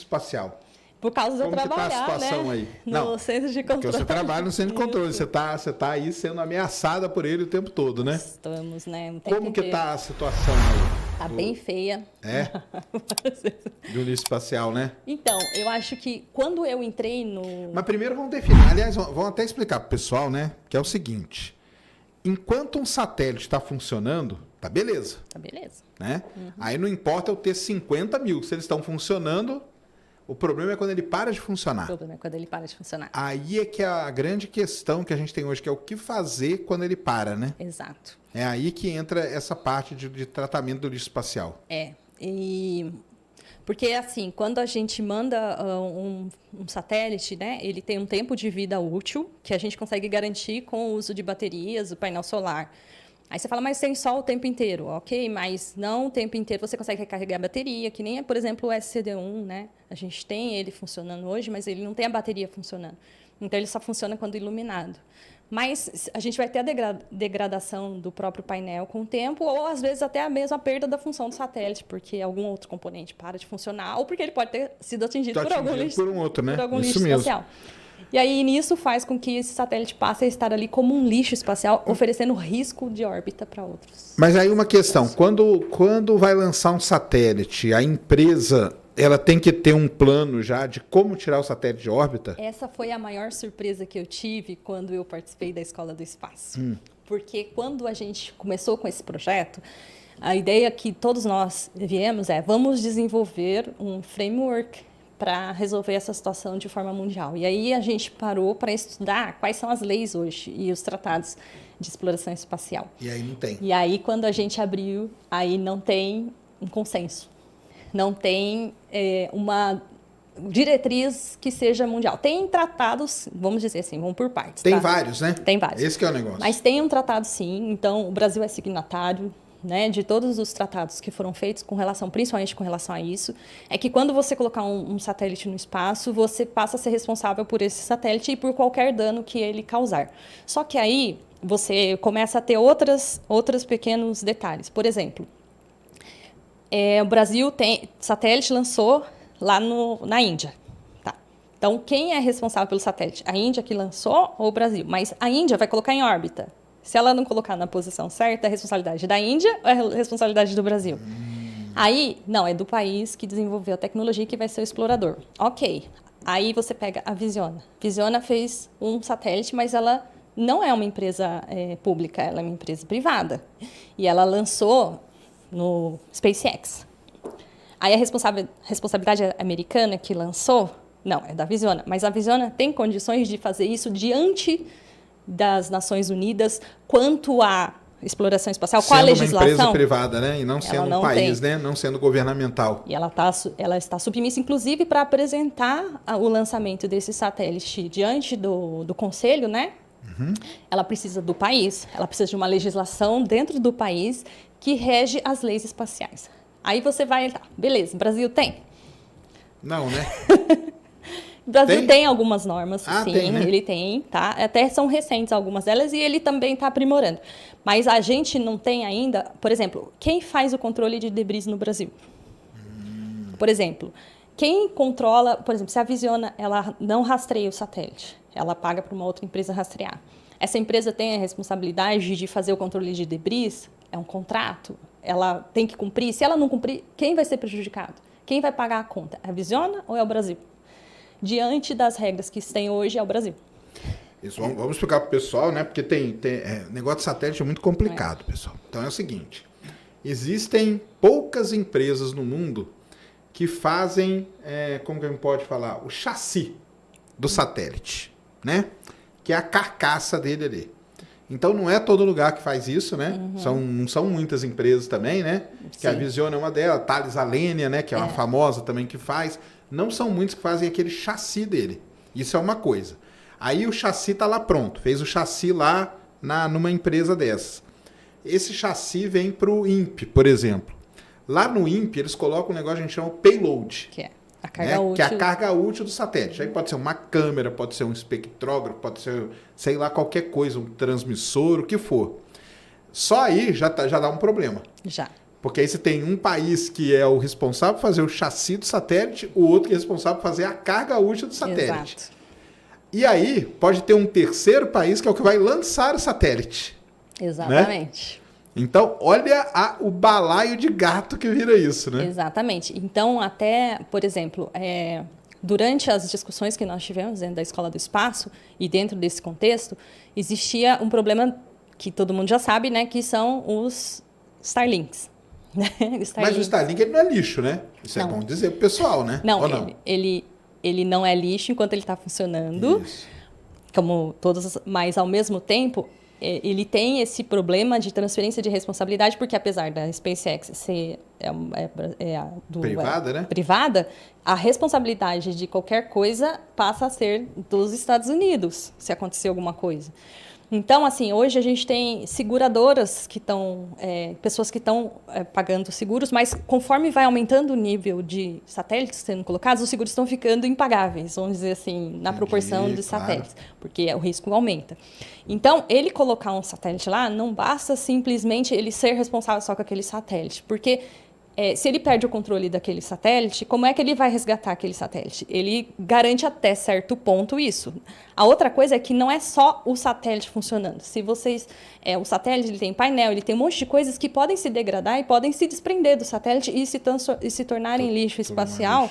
espacial? Por causa de eu Como que tá a trabalhar, situação né? aí? No centro de Porque controle. você trabalha no centro de controle, você tá aí sendo ameaçada por ele o tempo todo, né? Estamos, né? O tempo Como que inteiro. tá a situação aí? Tá bem feia. É? Do lixo espacial, né? Então, eu acho que quando eu entrei no... Mas primeiro vamos definir, aliás, vamos até explicar pro pessoal, né? Que é o seguinte, enquanto um satélite está funcionando, tá beleza, Tá beleza. né? Aí não importa eu ter 50 mil, se eles estão funcionando, o problema é quando ele para de O funcionar. problema é quando ele para de funcionar. Aí é que é a grande questão que a gente tem hoje, que é o que fazer quando ele para, né? Exato. É aí que entra essa parte de tratamento do lixo espacial. Porque, assim, quando a gente manda um satélite, né, ele tem um tempo de vida útil que a gente consegue garantir com o uso de baterias, o painel solar. Aí você fala, mas tem sol o tempo inteiro. Ok, mas não o tempo inteiro você consegue recarregar a bateria, que nem, por exemplo, o SCD-1, né? A gente tem ele funcionando hoje, mas ele não tem a bateria funcionando. Então, ele só funciona quando iluminado. Mas a gente vai ter a degradação do próprio painel com o tempo, ou às vezes até a mesma perda da função do satélite, porque algum outro componente para de funcionar, ou porque ele pode ter sido atingido por algum lixo, por um outro, né? por algum Isso lixo mesmo. espacial. E aí, nisso faz com que esse satélite passe a estar ali como um lixo espacial, oferecendo risco de órbita para outros. Mas aí uma questão, quando vai lançar um satélite, a empresa ela tem que ter um plano já de como tirar o satélite de órbita? Essa foi a maior surpresa que eu tive quando eu participei da Escola do Espaço. Porque quando a gente começou com esse projeto, a ideia que todos nós viemos é vamos desenvolver um framework para resolver essa situação de forma mundial. E aí a gente parou para estudar quais são as leis hoje e os tratados de exploração espacial. E aí não tem. E aí quando a gente abriu, aí não tem um consenso. Não tem uma diretriz que seja mundial. Tem tratados, vamos dizer assim, vamos por partes. Tem tá? vários, né? Tem vários. Esse que é o negócio. Mas tem um tratado, sim. Então, o Brasil é signatário, né, de todos os tratados que foram feitos com relação, principalmente com relação a isso. É que quando você colocar um satélite no espaço, você passa a ser responsável por esse satélite e por qualquer dano que ele causar. Só que aí você começa a ter outros pequenos detalhes. Por exemplo, o Brasil tem satélite lançou lá na Índia. Tá. Então, quem é responsável pelo satélite? A Índia que lançou ou o Brasil? Mas a Índia vai colocar em órbita. Se ela não colocar na posição certa, é responsabilidade da Índia ou é responsabilidade do Brasil? Aí, não, é do país que desenvolveu a tecnologia que vai ser o explorador. Ok. Aí você pega a Visiona. Visiona fez um satélite, mas ela não é uma empresa pública, ela é uma empresa privada. E ela lançou no SpaceX. Aí a responsabilidade americana que lançou, não, é da Visiona. Mas a Visiona tem condições de fazer isso diante das Nações Unidas quanto à exploração espacial, qual a legislação? Sendo uma empresa privada, né? E não sendo um país, né? Não sendo governamental. E ela está submissa, inclusive, para apresentar o lançamento desse satélite diante do Conselho, né? Ela precisa do país, ela precisa de uma legislação dentro do país que rege as leis espaciais. Aí você vai, tá, beleza, Brasil tem? Não, né? O Brasil tem algumas normas, sim, tem, né? ele tem, tá? Até são recentes algumas delas e ele também está aprimorando. Mas a gente não tem ainda, por exemplo, quem faz o controle de debris no Brasil? Por exemplo, quem controla, por exemplo, se a Visiona ela não rastreia o satélite, ela paga para uma outra empresa rastrear. Essa empresa tem a responsabilidade de fazer o controle de debris? É um contrato? Ela tem que cumprir? Se ela não cumprir, quem vai ser prejudicado? Quem vai pagar a conta? É a Visiona ou é o Brasil? Diante das regras que se tem hoje, é o Brasil. Isso, vamos explicar para o pessoal, né? Porque negócio de satélite é muito complicado, pessoal. Então é o seguinte, existem poucas empresas no mundo que fazem, como que a gente pode falar, o chassi do satélite, né? Que é a carcaça dele ali. Então não é todo lugar que faz isso, né? Não são muitas empresas também, né? Que Sim. a Visiona é uma delas, Thales Alenia, né? Que é uma famosa também que faz. Não são muitos que fazem aquele chassi dele. Isso é uma coisa. Aí o chassi está lá pronto. Fez o chassi lá numa empresa dessas. Esse chassi vem para o INPE, por exemplo. Lá no INPE, eles colocam um negócio que a gente chama payload. Que é a carga útil. Que é a carga útil do satélite. Aí pode ser uma câmera, pode ser um espectrógrafo, pode ser, sei lá, qualquer coisa, um transmissor, o que for. Só aí já dá um problema. Já. Porque aí você tem um país que é o responsável por fazer o chassi do satélite, o outro que é responsável por fazer a carga útil do satélite. Exato. E aí pode ter um terceiro país que é o que vai lançar o satélite. Exatamente. Né? Então, olha o balaio de gato que vira isso, né? Exatamente. Então, até, por exemplo, durante as discussões que nós tivemos dentro da Escola do Espaço e dentro desse contexto, existia um problema que todo mundo já sabe, né? Que são os Starlinks. Mas o Starlink ele não é lixo, né? Isso não. É bom dizer pro pessoal, né? Não, ou não? Ele não é lixo enquanto ele está funcionando, Isso. como todos, mas ao mesmo tempo ele tem esse problema de transferência de responsabilidade, porque apesar da SpaceX ser privada, né? Privada, a responsabilidade de qualquer coisa passa a ser dos Estados Unidos, se acontecer alguma coisa. Então, assim, hoje a gente tem seguradoras que estão, pessoas que estão pagando seguros, mas conforme vai aumentando o nível de satélites sendo colocados, os seguros estão ficando impagáveis, vamos dizer assim, na proporção dos satélites, porque o risco aumenta. Então, ele colocar um satélite lá, não basta simplesmente ele ser responsável só com aquele satélite, porque se ele perde o controle daquele satélite, como é que ele vai resgatar aquele satélite? Ele garante até certo ponto isso. A outra coisa é que não é só o satélite funcionando. Se vocês... o satélite ele tem painel, ele tem um monte de coisas que podem se degradar e podem se desprender do satélite e se tornarem lixo espacial,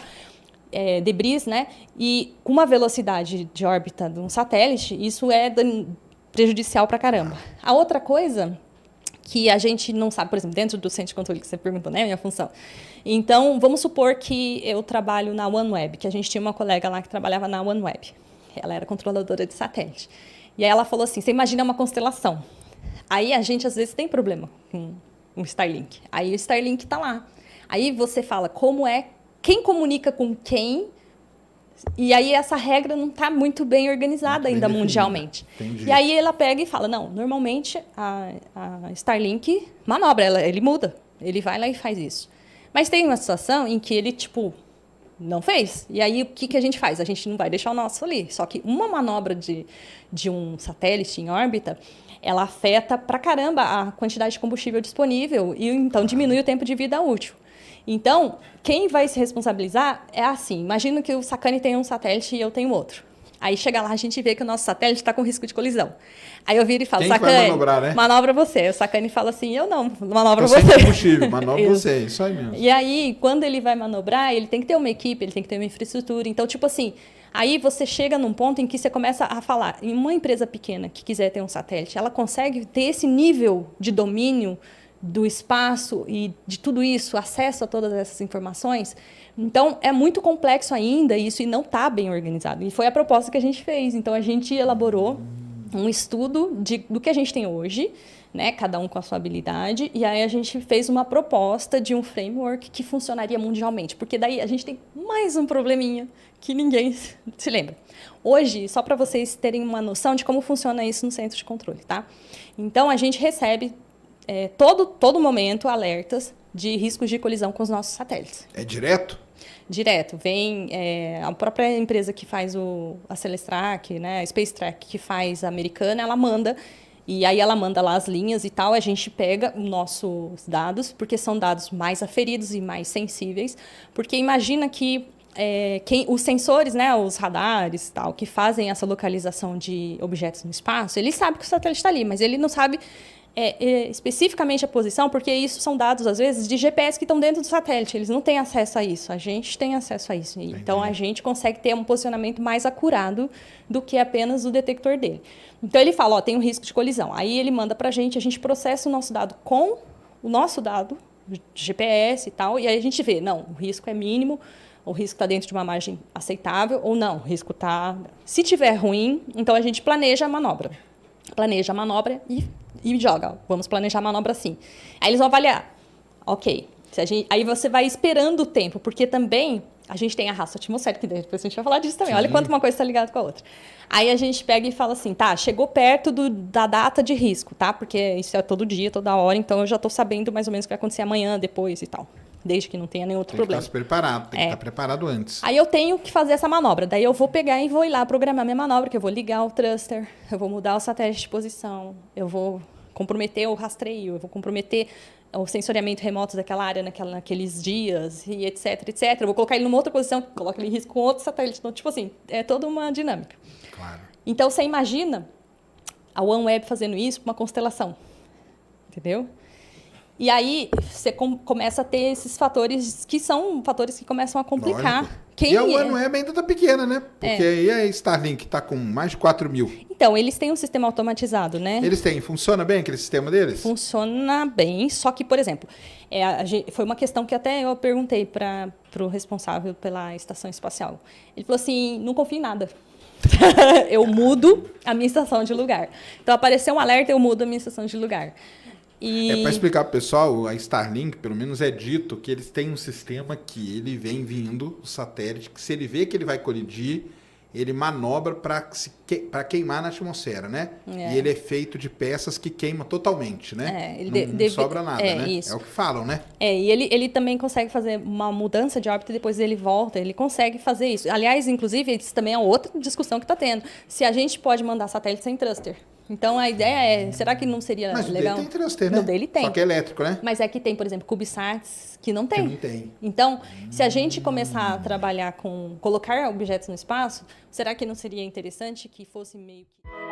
debris, né? E com uma velocidade de órbita de um satélite, isso é prejudicial pra caramba. A outra coisa que a gente não sabe, por exemplo, dentro do centro de controle que você perguntou, né, minha função. Então, vamos supor que eu trabalho na OneWeb, que a gente tinha uma colega lá que trabalhava na OneWeb. Ela era controladora de satélite. E aí ela falou assim, você imagina uma constelação. Aí a gente, às vezes, tem problema com o Starlink. Aí o Starlink está lá. Aí você fala, quem comunica com quem? E aí essa regra não está muito bem organizada ainda mundialmente. Entendi. E aí ela pega e fala, não, normalmente a Starlink manobra, ele muda, ele vai lá e faz isso. Mas tem uma situação em que ele, não fez. E aí o que a gente faz? A gente não vai deixar o nosso ali. Só que uma manobra de um satélite em órbita, ela afeta pra caramba a quantidade de combustível disponível e então diminui o tempo de vida útil. Então, quem vai se responsabilizar é assim. Imagina que o Sacani tem um satélite e eu tenho outro. Aí chega lá, a gente vê que o nosso satélite está com risco de colisão. Aí eu viro e falo, quem Sacani, vai manobrar, né? manobra você. O Sacani fala assim, eu não, manobra você. você. Combustível, manobra você, isso aí mesmo. E aí, quando ele vai manobrar, ele tem que ter uma equipe, ele tem que ter uma infraestrutura. Então, aí você chega num ponto em que você começa a falar, em uma empresa pequena que quiser ter um satélite, ela consegue ter esse nível de domínio do espaço e de tudo isso, acesso a todas essas informações. Então, é muito complexo ainda isso e não está bem organizado. E foi a proposta que a gente fez. Então, a gente elaborou um estudo do que a gente tem hoje, né, cada um com a sua habilidade, e aí a gente fez uma proposta de um framework que funcionaria mundialmente, porque daí a gente tem mais um probleminha que ninguém se lembra. Hoje, só para vocês terem uma noção de como funciona isso no centro de controle, tá? Então, a gente recebe todo momento alertas de riscos de colisão com os nossos satélites. É direto? Direto. Vem a própria empresa que faz a Celestrak, né, a Space Track, que faz a americana, ela manda, e aí ela manda lá as linhas e tal, a gente pega os nossos dados, porque são dados mais aferidos e mais sensíveis, porque imagina que os sensores, né, os radares tal, que fazem essa localização de objetos no espaço, ele sabe que o satélite está ali, mas ele não sabe especificamente a posição, porque isso são dados, às vezes, de GPS que estão dentro do satélite. Eles não têm acesso a isso. A gente tem acesso a isso. Entendi. Então, a gente consegue ter um posicionamento mais acurado do que apenas o detector dele. Então, ele fala, tem um risco de colisão. Aí, ele manda para a gente processa o nosso dado com o nosso dado de GPS e tal, e aí a gente vê, não, o risco é mínimo, o risco está dentro de uma margem aceitável, ou não, o risco está... Se tiver ruim, então a gente planeja a manobra. Planeja a manobra e joga. Vamos planejar a manobra assim. Aí eles vão avaliar. Ok. Aí você vai esperando o tempo, porque também a gente tem a raça atmosférica, que depois a gente vai falar disso também. Sim. Olha quanto uma coisa está ligada com a outra. Aí a gente pega e fala assim, tá, chegou perto da data de risco, tá? Porque isso é todo dia, toda hora, então eu já estou sabendo mais ou menos o que vai acontecer amanhã, depois e tal. Desde que não tenha nenhum outro problema. Tem que estar preparado, tem que estar preparado antes. Aí eu tenho que fazer essa manobra. Daí eu vou pegar e vou ir lá programar minha manobra, que eu vou ligar o thruster, eu vou mudar o satélite de posição, eu vou comprometer o rastreio, eu vou comprometer o sensoriamento remoto daquela área naqueles dias, e etc, etc. Eu vou colocar ele numa outra posição, coloca ele em risco com outro satélite. Então, tipo assim, é toda uma dinâmica. Claro. Então, você imagina a OneWeb fazendo isso com uma constelação. Entendeu? E aí, você começa a ter esses fatores que são fatores que começam a complicar. E a OneWeb ainda está pequena, né? Porque aí a Starlink está com mais de 4 mil. Então, eles têm um sistema automatizado, né? Eles têm. Funciona bem aquele sistema deles? Funciona bem, só que, por exemplo, foi uma questão que até eu perguntei para o responsável pela estação espacial. Ele falou assim, não confio em nada. Eu mudo a minha estação de lugar. Então, apareceu um alerta, eu mudo a minha estação de lugar. Para explicar para o pessoal, a Starlink, pelo menos é dito que eles têm um sistema que ele vem vindo, o satélite, que se ele vê que ele vai colidir, ele manobra para queimar na atmosfera, né? E ele é feito de peças que queimam totalmente, né? Não sobra nada, né? Isso. É o que falam, né? E ele também consegue fazer uma mudança de órbita e depois ele volta, ele consegue fazer isso. Aliás, inclusive, isso também é outra discussão que está tendo. Se a gente pode mandar satélite sem thruster. Então, a ideia é, será que não seria legal? Mas o dele tem thruster, né? No dele tem. Só que é elétrico, né? Mas é que tem, por exemplo, CubeSats, que não tem. Que não tem. Então, se a gente começar a trabalhar colocar objetos no espaço, será que não seria interessante que fosse meio que...